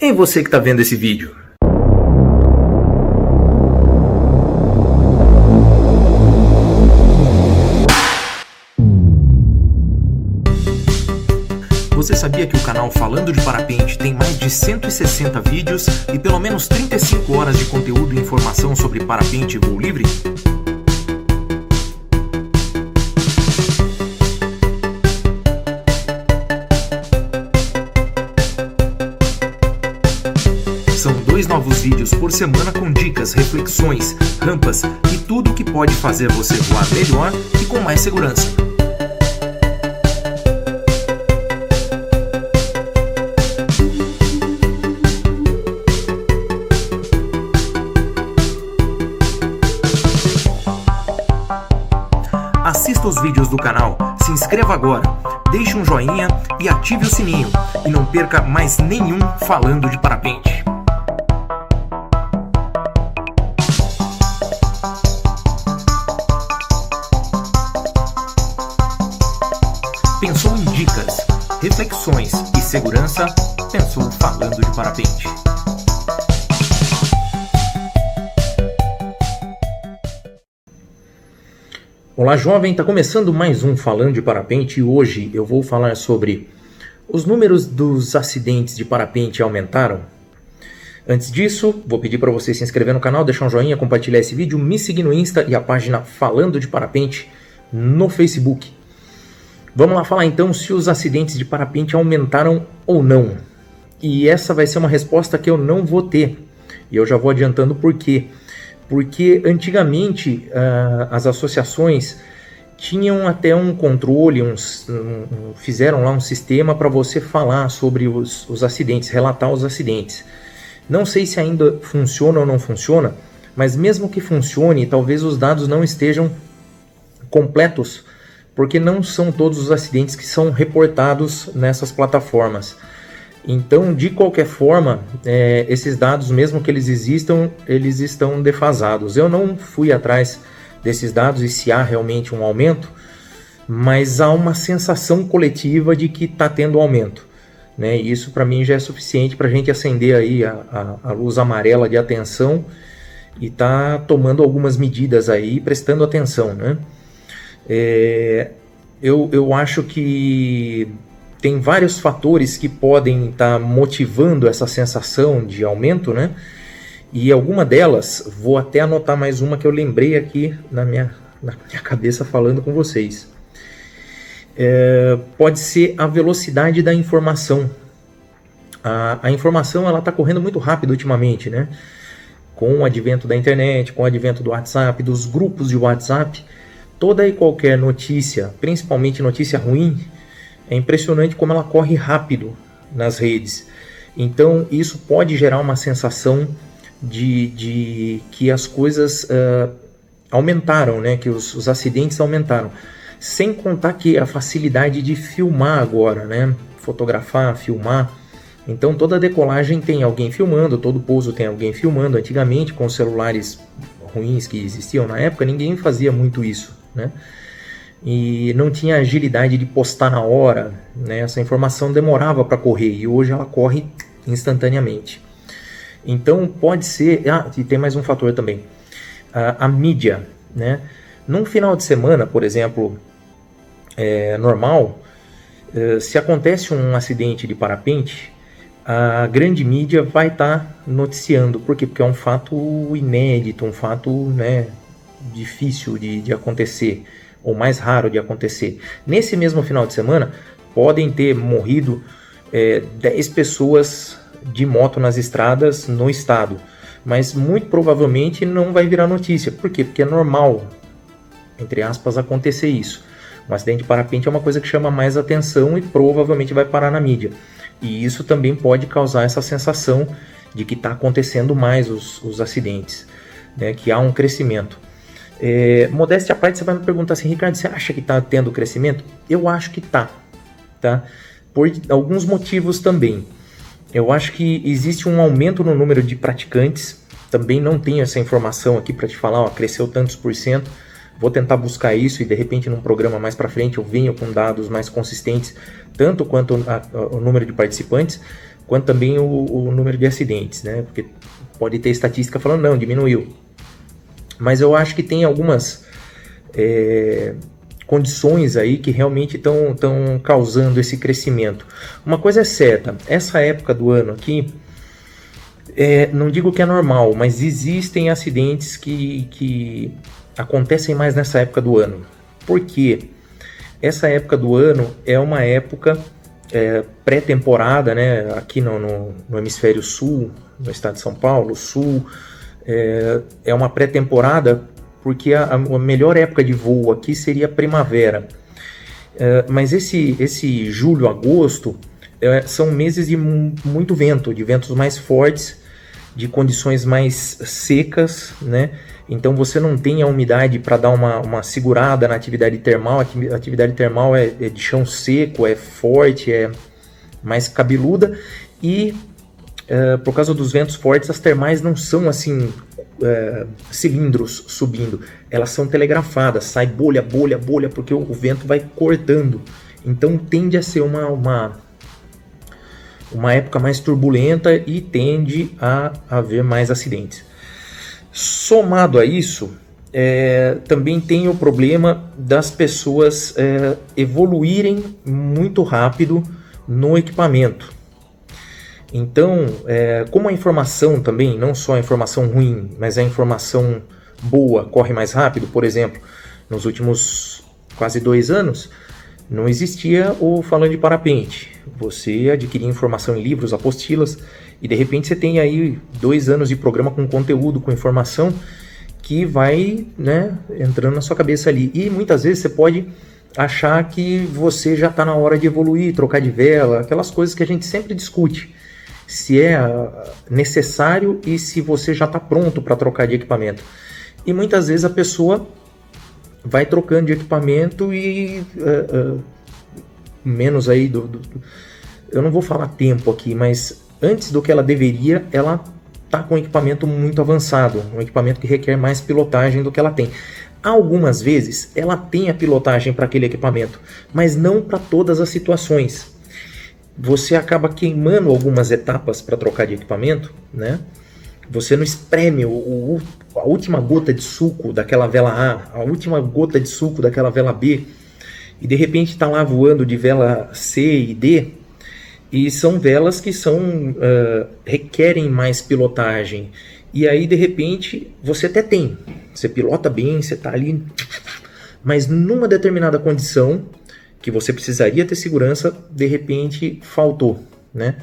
Ei, você que está vendo esse vídeo. Você sabia que o canal Falando de Parapente tem mais de 160 vídeos e pelo menos 35 horas de conteúdo e informação sobre parapente e voo livre? São 2 novos vídeos por semana com dicas, reflexões, rampas e tudo o que pode fazer você voar melhor e com mais segurança. Assista os vídeos do canal, se inscreva agora, deixe um joinha e ative o sininho. E não perca mais nenhum Falando de Parapente. Pensou em dicas, reflexões e segurança? Pensou Falando de Parapente. Olá jovem, está começando mais um Falando de Parapente e hoje eu vou falar sobre os números dos acidentes de parapente aumentaram. Antes disso, vou pedir para você se inscrever no canal, deixar um joinha, compartilhar esse vídeo, me seguir no Insta e a página Falando de Parapente no Facebook. Vamos lá falar então se os acidentes de parapente aumentaram ou não. E essa vai ser uma resposta que eu não vou ter. E eu já vou adiantando por quê. Porque antigamente as associações tinham até um controle, fizeram lá um sistema para você falar sobre os acidentes, relatar os acidentes. Não sei se ainda funciona ou não funciona, mas mesmo que funcione, talvez os dados não estejam completos, porque não são todos os acidentes que são reportados nessas plataformas. Então, de qualquer forma, esses dados, mesmo que eles existam, eles estão defasados. Eu não fui atrás desses dados e se há realmente um aumento, mas há uma sensação coletiva de que está tendo aumento, né? E isso para mim já é suficiente para a gente acender aí a luz amarela de atenção e tá tomando algumas medidas aí, prestando atenção, né? Eu acho que tem vários fatores que podem estar motivando essa sensação de aumento, né? E alguma delas, vou até anotar mais uma que eu lembrei aqui na minha cabeça falando com vocês. Pode ser a velocidade da informação. A informação ela está correndo muito rápido ultimamente, né? Com o advento da internet, com o advento do WhatsApp, dos grupos de WhatsApp, toda e qualquer notícia, principalmente notícia ruim, é impressionante como ela corre rápido nas redes. Então isso pode gerar uma sensação de que as coisas aumentaram, né? Que os acidentes aumentaram. Sem contar que a facilidade de filmar agora, né? Fotografar, filmar. Então toda decolagem tem alguém filmando, todo pouso tem alguém filmando. Antigamente, com os celulares ruins que existiam na época, ninguém fazia muito isso, né? E não tinha agilidade de postar na hora, né? Essa informação demorava para correr e hoje ela corre instantaneamente. Então pode ser... e tem mais um fator também. A mídia, né? Num final de semana, por exemplo, normal, se acontece um acidente de parapente, a grande mídia vai estar noticiando. Por quê? Porque é um fato inédito, um fato, né, difícil de acontecer, ou mais raro de acontecer. Nesse mesmo final de semana, podem ter morrido 10 pessoas de moto nas estradas no estado, mas muito provavelmente não vai virar notícia. Por quê? Porque é normal, entre aspas, acontecer isso. Um acidente de parapente é uma coisa que chama mais atenção e provavelmente vai parar na mídia. E isso também pode causar essa sensação de que está acontecendo mais os acidentes, né? Que há um crescimento. Modéstia à parte, você vai me perguntar assim, Ricardo, você acha que está tendo crescimento? Eu acho que tá? Por alguns motivos também. Eu acho que existe um aumento no número de praticantes, também não tenho essa informação aqui para te falar, cresceu tantos por cento, Vou tentar buscar isso e de repente num programa mais para frente eu venho com dados mais consistentes, tanto quanto o número de participantes, quanto também o número de acidentes, né? Porque pode ter estatística falando, não, diminuiu. Mas eu acho que tem algumas condições aí que realmente estão causando esse crescimento. Uma coisa é certa, essa época do ano aqui, não digo que é normal, mas existem acidentes que acontecem mais nessa época do ano. Por quê? Essa época do ano é uma época pré-temporada, né? Aqui no hemisfério sul, no estado de São Paulo, sul, é uma pré-temporada porque a melhor época de voo aqui seria a primavera. Mas esse julho, agosto, são meses de muito vento, de ventos mais fortes, de condições mais secas, né? Então você não tem a umidade para dar uma segurada na atividade termal. A atividade termal é de chão seco, é forte, é mais cabeluda e por causa dos ventos fortes as termais não são assim cilindros subindo, elas são telegrafadas, sai bolha, bolha, bolha, porque o vento vai cortando. Então tende a ser uma época mais turbulenta e tende a haver mais acidentes. Somado a isso, também tem o problema das pessoas evoluírem muito rápido no equipamento. Então, como a informação também, não só a informação ruim, mas a informação boa corre mais rápido, por exemplo, nos últimos quase 2 anos, não existia o falando de parapente. Você adquiria informação em livros, apostilas, e de repente você tem aí 2 anos de programa com conteúdo, com informação, que vai, né, entrando na sua cabeça ali. E muitas vezes você pode achar que você já está na hora de evoluir, trocar de vela, aquelas coisas que a gente sempre discute. Se é necessário e se você já está pronto para trocar de equipamento. E muitas vezes a pessoa vai trocando de equipamento e menos aí eu não vou falar tempo aqui, mas antes do que ela deveria, ela está com um equipamento muito avançado, um equipamento que requer mais pilotagem do que ela tem. Algumas vezes ela tem a pilotagem para aquele equipamento, mas não para todas as situações. Você acaba queimando algumas etapas para trocar de equipamento, né? Você não espreme a última gota de suco daquela vela A, a última gota de suco daquela vela B, e de repente está lá voando de vela C e D, e são velas que requerem mais pilotagem. E aí, de repente, você até tem. Você pilota bem, você está ali, mas numa determinada condição que você precisaria ter segurança, de repente faltou, né?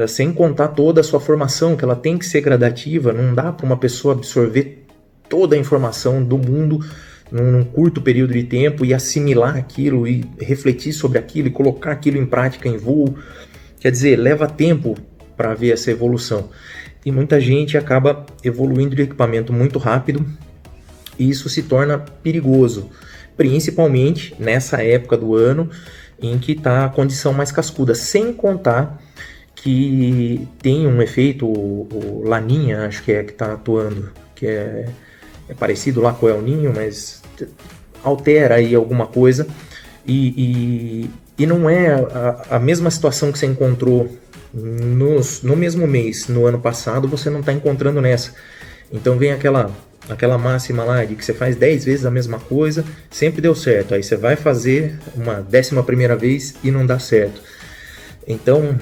Sem contar toda a sua formação, que ela tem que ser gradativa, não dá para uma pessoa absorver toda a informação do mundo num curto período de tempo e assimilar aquilo e refletir sobre aquilo e colocar aquilo em prática em voo. Quer dizer, leva tempo para ver essa evolução. E muita gente acaba evoluindo de equipamento muito rápido e isso se torna perigoso. Principalmente nessa época do ano em que está a condição mais cascuda, sem contar que tem um efeito, o Laninha, acho que está atuando, que é parecido lá com o El Niño, mas altera aí alguma coisa e não é a mesma situação que você encontrou no mesmo mês, no ano passado, você não está encontrando nessa. Então vem aquela máxima lá de que você faz 10 vezes a mesma coisa, sempre deu certo. Aí você vai fazer uma 11ª vez e não dá certo. Então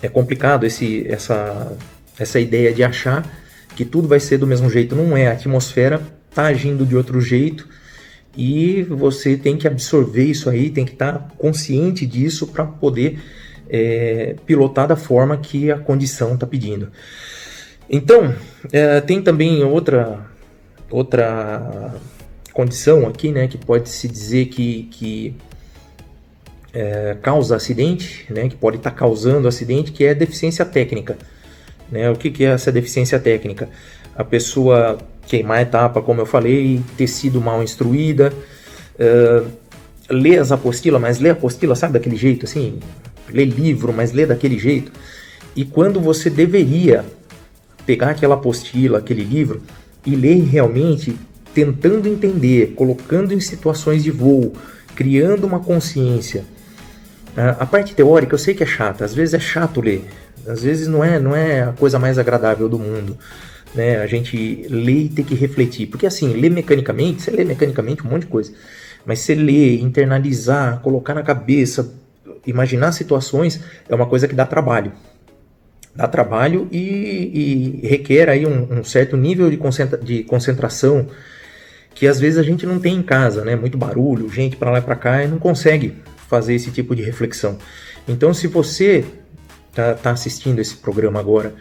é complicado essa ideia de achar que tudo vai ser do mesmo jeito. Não é, a atmosfera está agindo de outro jeito e você tem que absorver isso aí, tem que estar consciente disso para poder pilotar da forma que a condição está pedindo. Então, tem também outra condição aqui, né, que pode-se dizer que causa acidente, né, que pode estar causando acidente, que é deficiência técnica. Né? O que é essa deficiência técnica? A pessoa queimar a etapa, como eu falei, ter sido mal instruída, ler as apostilas, mas ler a apostila, sabe, daquele jeito, assim, ler livro, mas ler daquele jeito. E quando você deveria pegar aquela apostila, aquele livro, e ler realmente tentando entender, colocando em situações de voo, criando uma consciência. A parte teórica eu sei que é chata, às vezes é chato ler, às vezes não é a coisa mais agradável do mundo, né? A gente lê e tem que refletir, porque assim, ler mecanicamente, você lê mecanicamente um monte de coisa, mas você ler, internalizar, colocar na cabeça, imaginar situações, é uma coisa que dá trabalho. Dá trabalho e requer aí um certo nível de concentração que às vezes a gente não tem em casa, né? Muito barulho, gente para lá e para cá, e não consegue fazer esse tipo de reflexão. Então, se você tá assistindo esse programa agora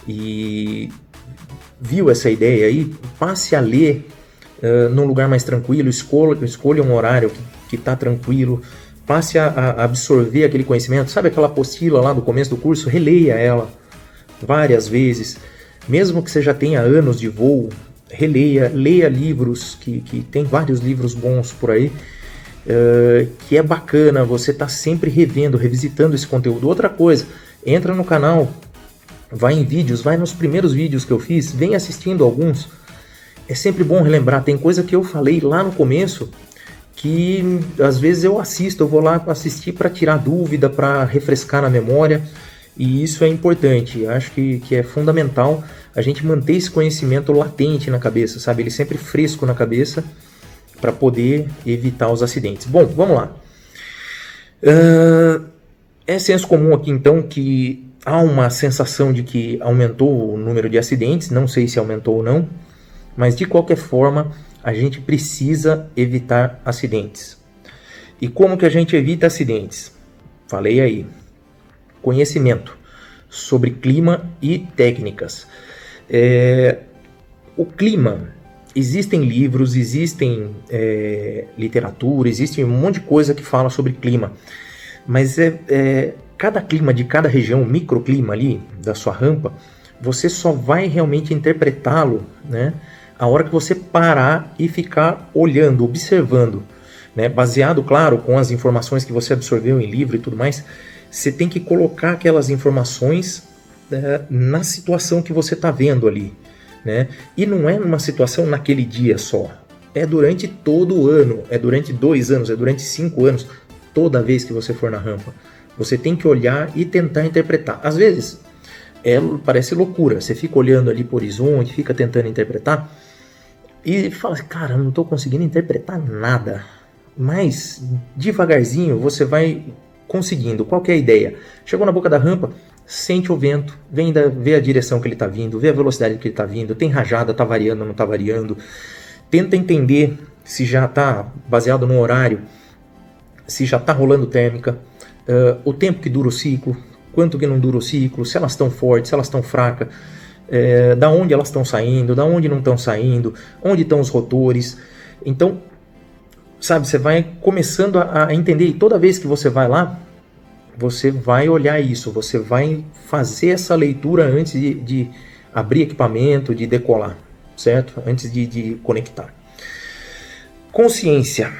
e viu essa ideia aí, passe a ler num lugar mais tranquilo, escolha um horário que está tranquilo, passe a absorver aquele conhecimento. Sabe aquela apostila lá do começo do curso? Releia ela várias vezes, mesmo que você já tenha anos de voo, releia, leia livros, que tem vários livros bons por aí, que é bacana, você está sempre revisitando esse conteúdo. Outra coisa, entra no canal, vai em vídeos, vai nos primeiros vídeos que eu fiz, vem assistindo alguns. É sempre bom relembrar, tem coisa que eu falei lá no começo que às vezes eu vou lá assistir para tirar dúvida, para refrescar na memória, e isso é importante. Acho que é fundamental a gente manter esse conhecimento latente na cabeça, sabe? Ele sempre fresco na cabeça para poder evitar os acidentes. Bom, vamos lá. É senso comum aqui então que há uma sensação de que aumentou o número de acidentes, não sei se aumentou ou não, mas de qualquer forma a gente precisa evitar acidentes. E como que a gente evita acidentes? Falei aí. Conhecimento sobre clima e técnicas. O clima, existem livros, existem literatura, existe um monte de coisa que fala sobre clima, mas cada clima de cada região, o microclima ali da sua rampa, você só vai realmente interpretá-lo, né, a hora que você parar e ficar olhando, observando, né, baseado, claro, com as informações que você absorveu em livro e tudo mais. Você tem que colocar aquelas informações na situação que você está vendo ali, né? E não é numa situação naquele dia só. É durante todo o ano, é durante 2 anos, é durante 5 anos, toda vez que você for na rampa. Você tem que olhar e tentar interpretar. Às vezes, parece loucura. Você fica olhando ali para o horizonte, fica tentando interpretar e fala, cara, não estou conseguindo interpretar nada. Mas, devagarzinho, você vai conseguindo. Qual que é a ideia? Chegou na boca da rampa, sente o vento, vê a direção que ele está vindo, vê a velocidade que ele está vindo, tem rajada, está variando, não está variando. Tenta entender se já está baseado no horário, se já está rolando térmica, o tempo que dura o ciclo, quanto que não dura o ciclo, se elas estão fortes, se elas estão fracas, da onde elas estão saindo, da onde não estão saindo, onde estão os rotores. Então, sabe, você vai começando a entender, e toda vez que você vai lá, você vai olhar isso, você vai fazer essa leitura antes de abrir equipamento, de decolar, certo? Antes de conectar. Consciência.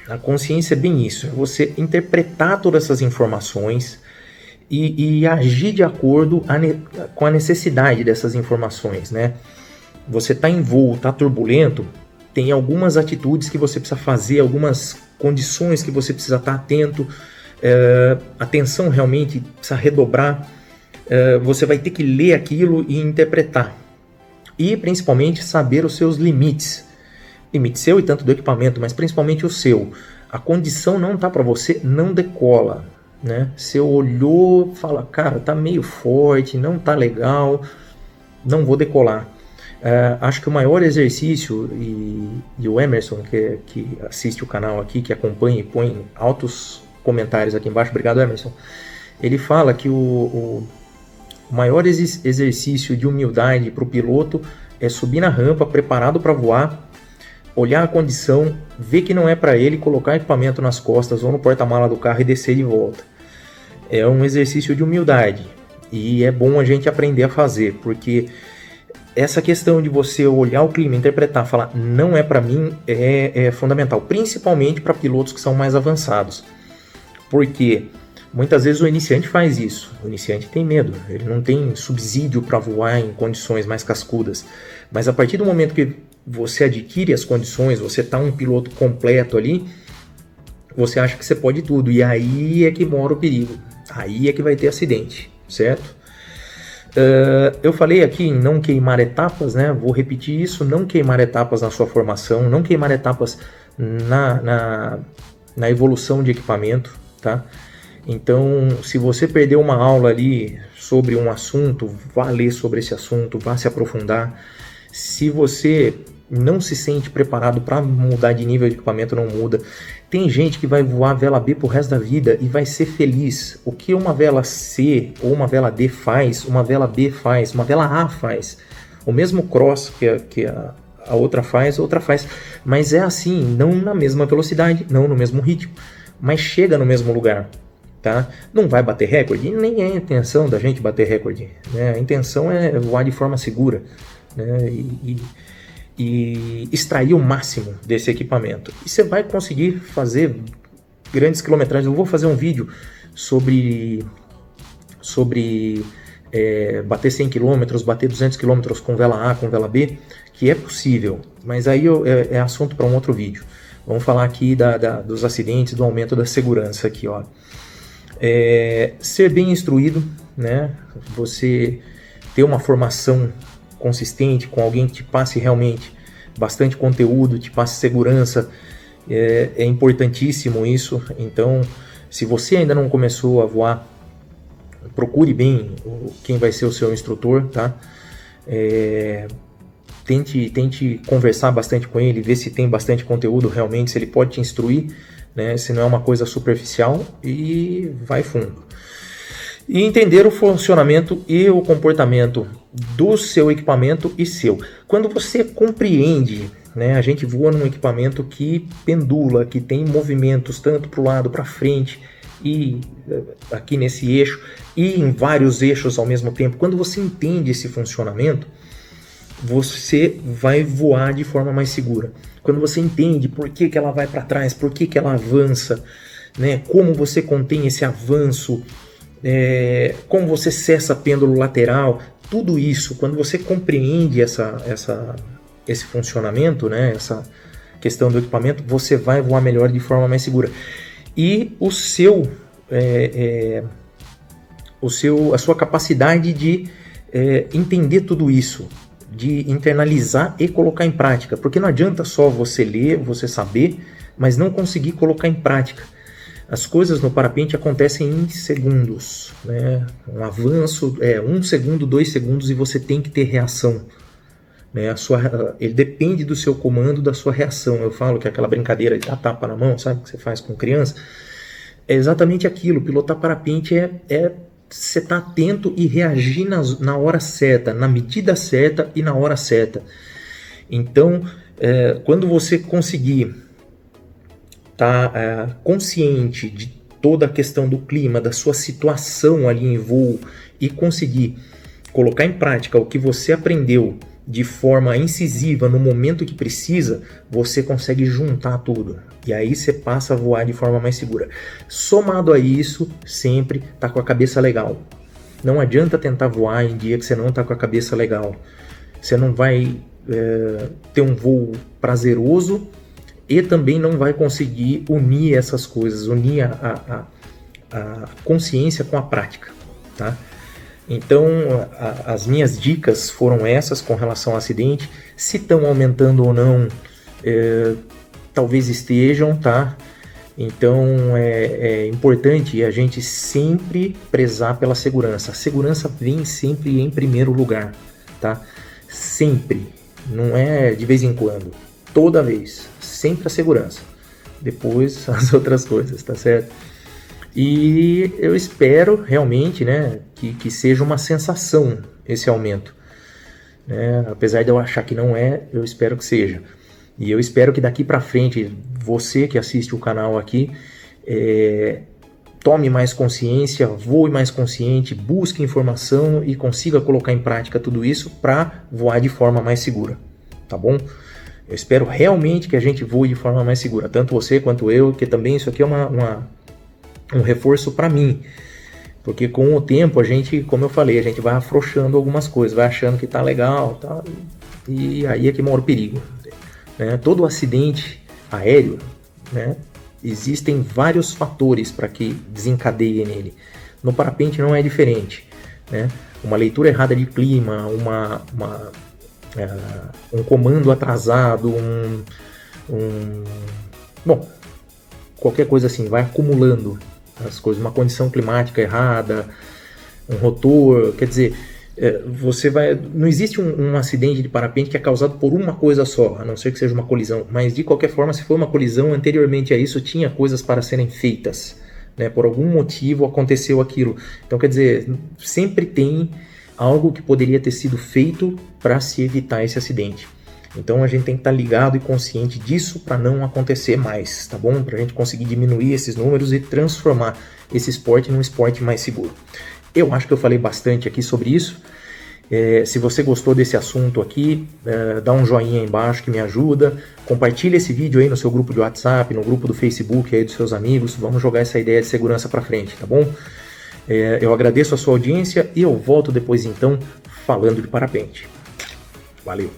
A consciência é bem isso, é você interpretar todas essas informações e agir de acordo com a necessidade dessas informações, né? Você está em voo, está turbulento, tem algumas atitudes que você precisa fazer, algumas condições que você precisa estar atento, atenção realmente precisa redobrar, você vai ter que ler aquilo e interpretar. E principalmente saber os seus limites. Limite seu e tanto do equipamento, mas principalmente o seu. A condição não está para você, não decola, né? Você olhou, fala, cara, tá meio forte, não tá legal, não vou decolar. Acho que o maior exercício, e o Emerson, que assiste o canal aqui, que acompanha e põe altos comentários aqui embaixo, obrigado Emerson, ele fala que o maior exercício de humildade para o piloto é subir na rampa, preparado para voar, olhar a condição, ver que não é para ele, colocar equipamento nas costas ou no porta-mala do carro e descer de volta. É um exercício de humildade e é bom a gente aprender a fazer, porque essa questão de você olhar o clima, interpretar, falar não é para mim, é fundamental, principalmente para pilotos que são mais avançados, porque muitas vezes o iniciante faz isso, o iniciante tem medo, ele não tem subsídio para voar em condições mais cascudas, mas a partir do momento que você adquire as condições, você tá um piloto completo ali, você acha que você pode tudo, e aí é que mora o perigo, aí é que vai ter acidente, certo? Eu falei aqui em não queimar etapas, né? Vou repetir isso, não queimar etapas na sua formação, não queimar etapas na evolução de equipamento, tá? Então, se você perdeu uma aula ali sobre um assunto, vá ler sobre esse assunto, vá se aprofundar. Se você não se sente preparado para mudar de nível de equipamento, não muda. Tem gente que vai voar vela B pro resto da vida e vai ser feliz. O que uma vela C ou uma vela D faz, uma vela B faz, uma vela A faz. O mesmo cross que a outra faz, a outra faz. Mas é assim, não na mesma velocidade, não no mesmo ritmo, mas chega no mesmo lugar. Tá? Não vai bater recorde, nem é a intenção da gente bater recorde, né? A intenção é voar de forma segura, né? E extrair o máximo desse equipamento. E você vai conseguir fazer grandes quilometragens. Eu vou fazer um vídeo sobre bater 100 km, bater 200 km com vela A, com vela B, que é possível, mas aí é assunto para um outro vídeo. Vamos falar aqui dos acidentes, do aumento da segurança aqui, ó. Ser bem instruído, né? Você ter uma formação consistente com alguém que te passe realmente bastante conteúdo, te passe segurança, é importantíssimo isso. Então, se você ainda não começou a voar, procure bem quem vai ser o seu instrutor, tá? Tente conversar bastante com ele, ver se tem bastante conteúdo realmente, se ele pode te instruir, né? Se não é uma coisa superficial, e vai fundo. E entender o funcionamento e o comportamento do seu equipamento e seu. Quando você compreende, né, a gente voa num equipamento que pendula, que tem movimentos tanto para o lado, para frente, e aqui nesse eixo, e em vários eixos ao mesmo tempo. Quando você entende esse funcionamento, você vai voar de forma mais segura. Quando você entende por que ela vai para trás, por que ela avança, né, como você contém esse avanço, como você cessa pêndulo lateral, tudo isso, quando você compreende esse funcionamento, né, essa questão do equipamento, você vai voar melhor de forma mais segura. E a sua capacidade de entender tudo isso, de internalizar e colocar em prática, porque não adianta só você ler, você saber, mas não conseguir colocar em prática. As coisas no parapente acontecem em segundos, né? Um avanço 1 segundo, 2 segundos, e você tem que ter reação, né? Ele depende do seu comando, da sua reação. Eu falo que aquela brincadeira de dar tapa na mão, sabe, que você faz com criança, é exatamente aquilo. Pilotar parapente você estar atento e reagir na hora certa, na medida certa e na hora certa. Então, quando você conseguir estar consciente de toda a questão do clima, da sua situação ali em voo, e conseguir colocar em prática o que você aprendeu de forma incisiva no momento que precisa, você consegue juntar tudo. E aí você passa a voar de forma mais segura. Somado a isso, sempre tá com a cabeça legal. Não adianta tentar voar em dia que você não tá com a cabeça legal. Você não vai ter um voo prazeroso e também não vai conseguir unir essas coisas, unir a consciência com a prática, tá? Então, as minhas dicas foram essas com relação ao acidente. Se estão aumentando ou não, talvez estejam, tá? Então, é importante a gente sempre prezar pela segurança. A segurança vem sempre em primeiro lugar, tá? Sempre. Não é de vez em quando. Toda vez. Sempre a segurança. Depois as outras coisas, tá certo? E eu espero realmente, né, que seja uma sensação esse aumento, né? Apesar de eu achar que não é, eu espero que seja. E eu espero que daqui para frente, você que assiste o canal aqui, tome mais consciência, voe mais consciente, busque informação e consiga colocar em prática tudo isso para voar de forma mais segura, tá bom? Eu espero realmente que a gente voe de forma mais segura, tanto você quanto eu, que também isso aqui é um reforço para mim, porque com o tempo a gente, como eu falei, a gente vai afrouxando algumas coisas, vai achando que tá legal, tá? E aí é que mora o perigo. né? Todo acidente aéreo, né? Existem vários fatores para que desencadeie nele. No parapente não é diferente, né? Uma leitura errada de clima, um comando atrasado, bom, qualquer coisa assim, vai acumulando as coisas, uma condição climática errada, um rotor, quer dizer, não existe um acidente de parapente que é causado por uma coisa só, a não ser que seja uma colisão, mas de qualquer forma, se for uma colisão, anteriormente a isso tinha coisas para serem feitas, né? Por algum motivo aconteceu aquilo, então quer dizer, sempre tem algo que poderia ter sido feito para se evitar esse acidente. Então a gente tem que estar ligado e consciente disso para não acontecer mais, tá bom? Para a gente conseguir diminuir esses números e transformar esse esporte num esporte mais seguro. Eu acho que eu falei bastante aqui sobre isso. Se você gostou desse assunto aqui, dá um joinha aí embaixo que me ajuda. Compartilha esse vídeo aí no seu grupo de WhatsApp, no grupo do Facebook aí dos seus amigos. Vamos jogar essa ideia de segurança para frente, tá bom? Eu agradeço a sua audiência e eu volto depois então falando de parapente. Valeu!